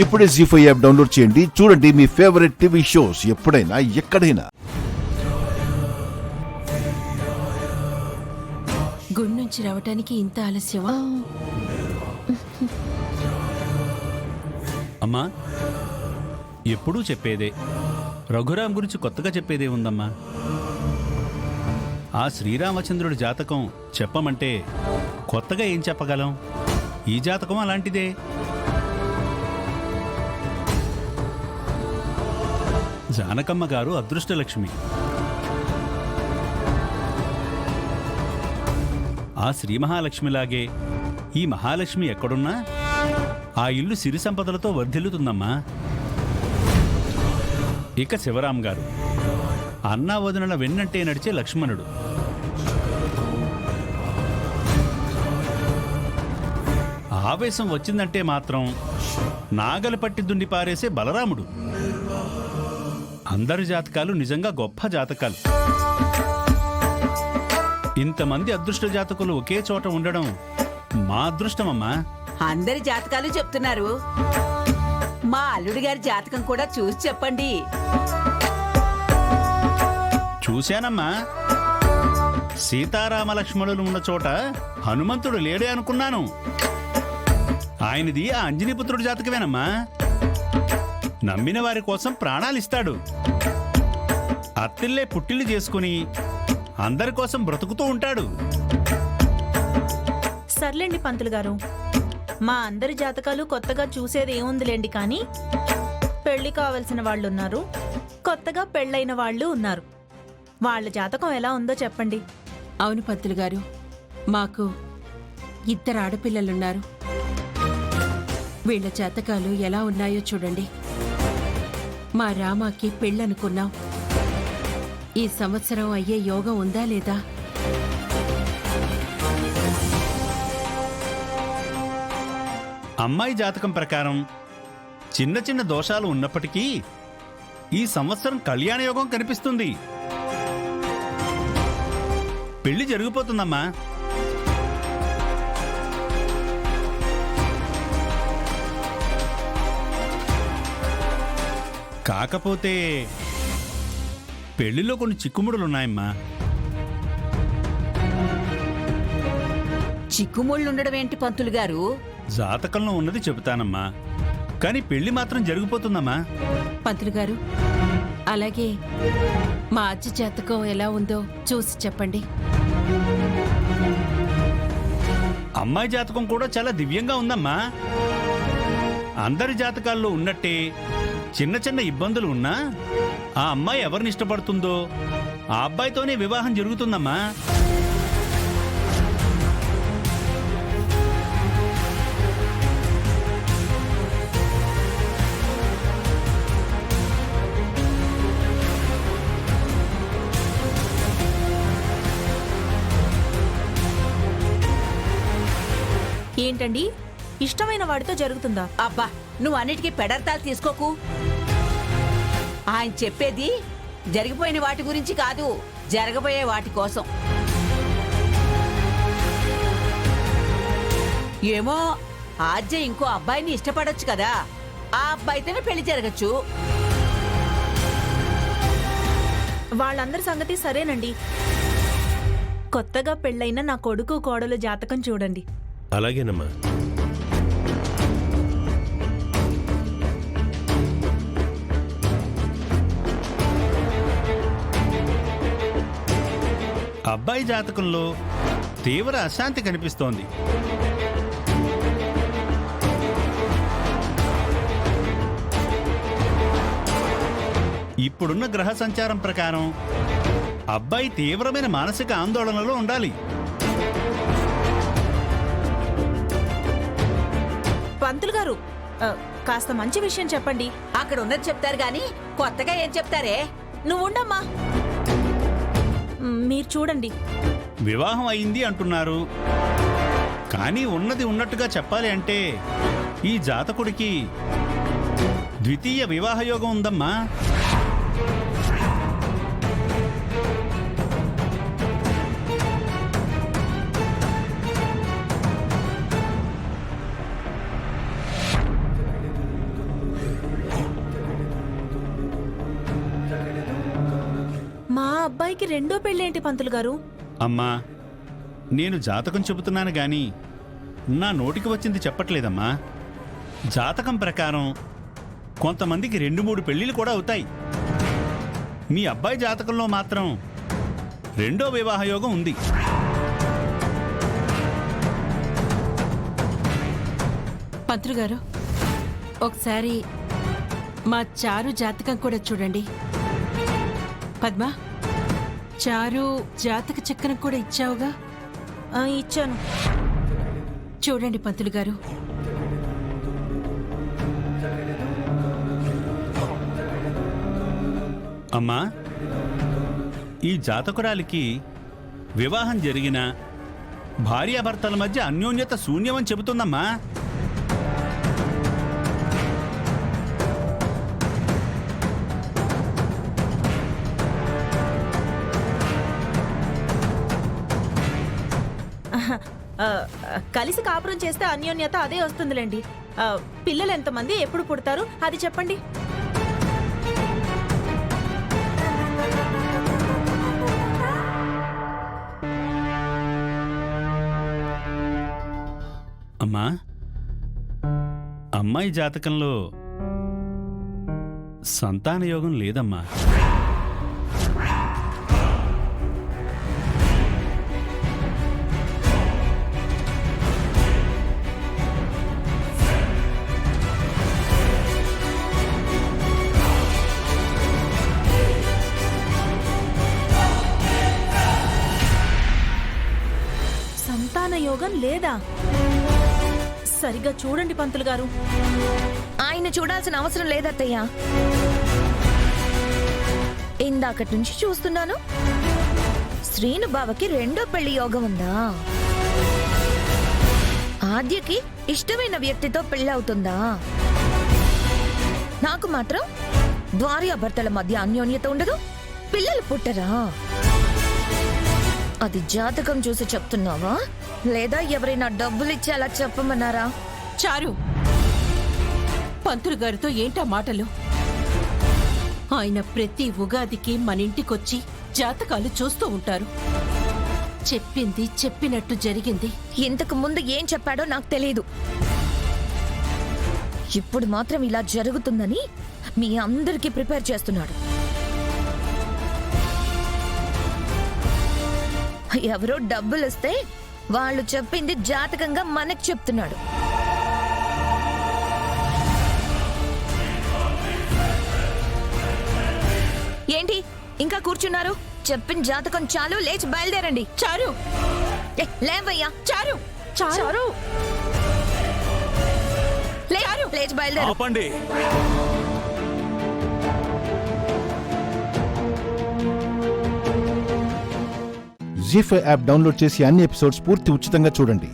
ఇప్పుడే జీ5 app download చేయండి. చూడండి మీ ఫేవరెట్ టీవీ షోస్ ఎప్పుడైనా ఎక్కడైనా. గుడి నుంచి రావటానికి ఇంత ఆలస్యమా? అమ్మా, ఎప్పుడూ చెప్పేదే, రఘురాం గురించి కొత్తగా చెప్పేదే ఉందమ్మా. ఆ శ్రీరామచంద్రుడి జాతకం చెప్పమంటే కొత్తగా ఏం చెప్పగలం? ఈ జాతకం అలాంటిదే. జానకమ్మ గారు అదృష్టలక్ష్మి. ఆ శ్రీ మహాలక్ష్మిలాగే ఈ మహాలక్ష్మి ఎక్కడున్నా ఆ ఇల్లు సిరి సంపదలతో వర్ధిల్లుతుందమ్మా. ఇక శివరాం గారు అన్నా వదినల వెన్నంటే నడిచే లక్ష్మణుడు. ఆవేశం వచ్చిందంటే మాత్రం నాగలి పట్టి దుండి పారేసే బలరాముడు. అందరి జాతకాలు నిజంగా గొప్ప జాతకాలు. ఇంతమంది అదృష్ట జాతకులు ఒకే చోట ఉండడం మా అదృష్టమమ్మా. అందరి జాతకాలు చెప్తున్నారు, మా అల్లుడి గారి జాతకం కూడా చూసి చెప్పండి. చూశానమ్మా, సీతారామ లక్ష్మణులు ఉన్న చోట హనుమంతుడు లేడే అనుకున్నాను. ఆయనది ఆ అంజనీపుత్రుడి జాతకమేనమ్మా. నమ్మిన వారి కోసం ప్రాణాలిస్తాడు. అత్తిల్లే పుట్టిల్లు చేసుకుని అందరి కోసం బ్రతుకుతూ ఉంటాడు. సర్లేండి పంతులు గారు, మా అందరి జాతకాలు కొత్తగా చూసేది ఏముందిలేండి. కానీ పెళ్లి కావలసిన వాళ్ళు ఉన్నారు, కొత్తగా పెళ్ళైన వాళ్ళు ఉన్నారు. వాళ్ళ జాతకం ఎలా ఉందో చెప్పండి. అవును పంతులు గారు, మాకు 2 ఆడపిల్లలున్నారు. వీళ్ళ జాతకాలు ఎలా ఉన్నాయో చూడండి. మా రామాకి పెళ్ళనుకున్నాం. ఈ సంవత్సరం అయ్యే యోగం ఉందా లేదా? అమ్మాయి జాతకం ప్రకారం చిన్న చిన్న దోషాలు ఉన్నప్పటికీ ఈ సంవత్సరం కళ్యాణ యోగం కనిపిస్తుంది. పెళ్లి జరిగిపోతుందమ్మా. కాకపోతే పెళ్లిలో కొన్ని చిక్కుముడులున్నాయమ్మా. చిక్కుముళ్ళుండడం ఏంటి పంతులు గారు? జాతకంలో ఉన్నది చెబుతానమ్మా, కానీ పెళ్లి మాత్రం జరిగిపోతుందమ్మా. పంతులు గారు, అలాగే మా అజ్జ జాతకం ఎలా ఉందో చూసి చెప్పండి. అమ్మాయి జాతకం కూడా చాలా దివ్యంగా ఉందమ్మా. అందరి జాతకాల్లో ఉన్నట్టే చిన్న చిన్న ఇబ్బందులు ఉన్నా ఆ అమ్మాయి ఎవరిని ఇష్టపడుతుందో ఆ అబ్బాయితోనే వివాహం జరుగుతుందమ్మా. ఏంటండి, ఇష్టమైన వాడితో జరుగుతుందా? అబ్బా, నువ్వు అన్నిటికీ పెడర్థాలు తీసుకోకు. ఆయన చెప్పేది జరిగిపోయిన వాటి గురించి కాదు, జరగబోయే వాటి కోసం. ఏమో ఆజ్య ఇంకో అబ్బాయిని ఇష్టపడొచ్చు కదా, ఆ అబ్బాయితోనే పెళ్లి జరగచ్చు. వాళ్ళందరి సంగతి సరేనండి. కొత్తగా పెళ్ళైన నా కొడుకు కోడలు జాతకం చూడండి. అలాగేనమ్మా. అబ్బాయి జాతకంలో తీవ్ర అశాంతి కనిపిస్తోంది. ఇప్పుడున్న గ్రహ సంచారం ప్రకారం అబ్బాయి తీవ్రమైన మానసిక ఆందోళనలో ఉండాలి. పంతులు గారు, కాస్త మంచి విషయం చెప్పండి. అక్కడ ఉన్నది చెప్తారు గాని కొత్తగా ఏం చెప్తారే? నువ్వుండమ్మా, మీరు చూడండి. వివాహం అయింది అంటున్నారు, కానీ ఉన్నది ఉన్నట్టుగా చెప్పాలి అంటే ఈ జాతకుడికి ద్వితీయ వివాహయోగం ఉందమ్మా. అబ్బాయికి రెండో పెళ్ళేంటి పంతులు గారు? అమ్మా, నేను జాతకం చెబుతున్నాను గాని నా నోటికి వచ్చింది చెప్పట్లేదమ్మా. జాతకం ప్రకారం కొంతమందికి 2-3 పెళ్లిళ్ళు కూడా అవుతాయి. మీ అబ్బాయి జాతకంలో మాత్రం రెండో వివాహ యోగం ఉంది. పంతులు గారు, ఒకసారి మా చారు జాతకం కూడా చూడండి. పద్మ, చారు జాతక చక్రం కూడా ఇచ్చావుగా? ఇచ్చాను. చూడండి పంతులు గారు. అమ్మా, ఈ జాతకురాలికి వివాహం జరిగిన భార్యాభర్తల మధ్య అన్యోన్యత శూన్యమని చెబుతుందమ్మా. కలిసి కాపురం చేస్తే అన్యోన్యత అదే వస్తుందిలేండి. పిల్లలు ఎంతమంది, ఎప్పుడు పుడతారు అది చెప్పండి. అమ్మా, అమ్మాయి జాతకంలో సంతాన యోగం లేదమ్మా. సంతాన యోగం లేదా? సరిగా చూడండి పంతులు గారు. ఆయన చూడాల్సిన అవసరం లేదత్తయ్య. ఇందాకటి నుంచి చూస్తున్నాను. శ్రీను బావకి రెండో పెళ్లి యోగం ఉందా? ఆద్యకి ఇష్టమైన వ్యక్తితో పెళ్లి అవుతుందా? నాకు మాత్రం భార్యాభర్తల మధ్య అన్యోన్యత ఉండదు, పిల్లలు పుట్టరా? అది జాతకం చూసి చెప్తున్నావా, లేదా ఎవరైనా డబ్బులు ఇచ్చి అలా చెప్పమన్నారా? చారు, పంతులు గారితో ఏంటా మాటలు? ఆయన ప్రతి ఉగాదికి మన ఇంటికొచ్చి జాతకాలు చూస్తూ ఉంటారు. చెప్పింది చెప్పినట్టు జరిగింది. ఇంతకు ముందు ఏం చెప్పాడో నాకు తెలియదు. ఇప్పుడు మాత్రం ఇలా జరుగుతుందని మీ అందరికీ ప్రిపేర్ చేస్తున్నాడు. ఎవరో డబ్బులు ఇస్తే వాళ్ళు చెప్పింది జాతకంగా మనకు చెప్తున్నాడు. ఏంటి ఇంకా కూర్చున్నారు? చెప్పిన జాతకం చాలు, లేచి బయలుదేరండి. చారు, లేవయ్యా. చారు, చారు, లేచి బయలుదేరు. ఆపండి. జీ5 యాప్ డౌన్లోడ్ చేసి అన్ని ఎపిసోడ్స్ పూర్తి ఉచితంగా చూడండి.